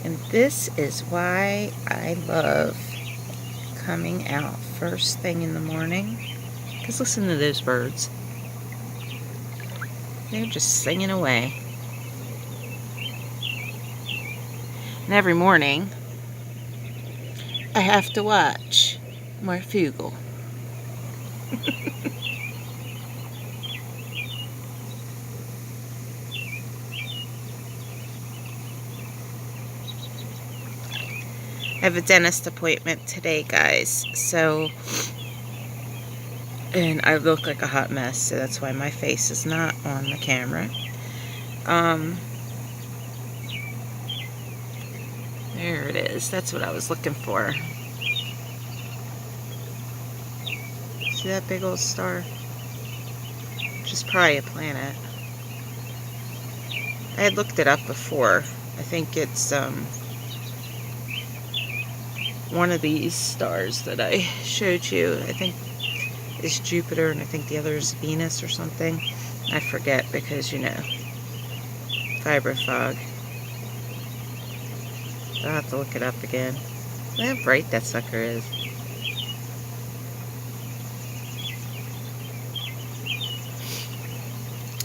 And this is why I love coming out first thing in the morning. Because listen to those birds. They're just singing away. And every morning, I have to watch Marfoogle. I have a dentist appointment today, guys, and I look like a hot mess, so that's why my face is not on the camera. There it is. That's what I was looking for. See that big old star? Which is probably a planet. I had looked it up before. I think it's one of these stars that I showed you. I think is Jupiter, and I think the other is Venus or something. I forget because, you know, fiber fog. I'll have to look it up again. Look how bright that sucker is.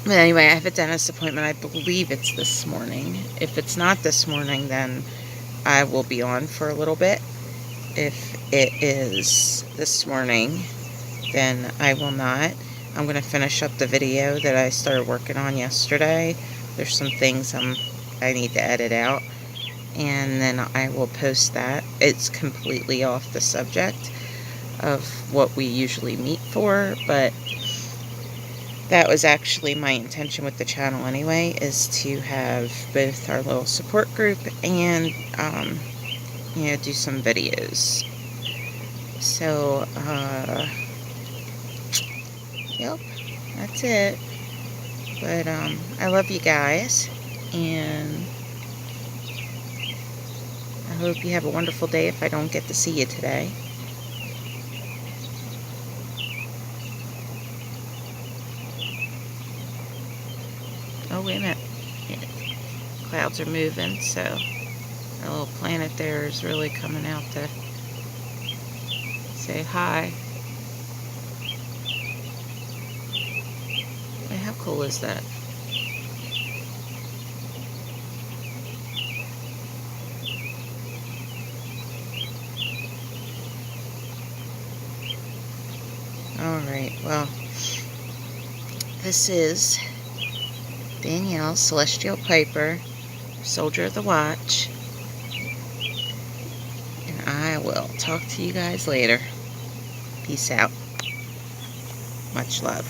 But anyway, I have a dentist appointment. I believe it's this morning. If it's not this morning, then I will be on for a little bit. If it is this morning, then I will not. I'm going to finish up the video that I started working on yesterday. There's some things I need to edit out, and then I will post that. It's completely off the subject of what we usually meet for, but that was actually my intention with the channel anyway, is to have both our little support group and you know, do some videos. So yep, that's it. But I love you guys, and I hope you have a wonderful day if I don't get to see you today. Oh, wait a minute. Yeah. Clouds are moving, so our little planet there is really coming out to say hi. Hey, how cool is that? Alright, well, this is Danielle, Celestial Piper, Soldier of the Watch, and I will talk to you guys later. Peace out. Much love.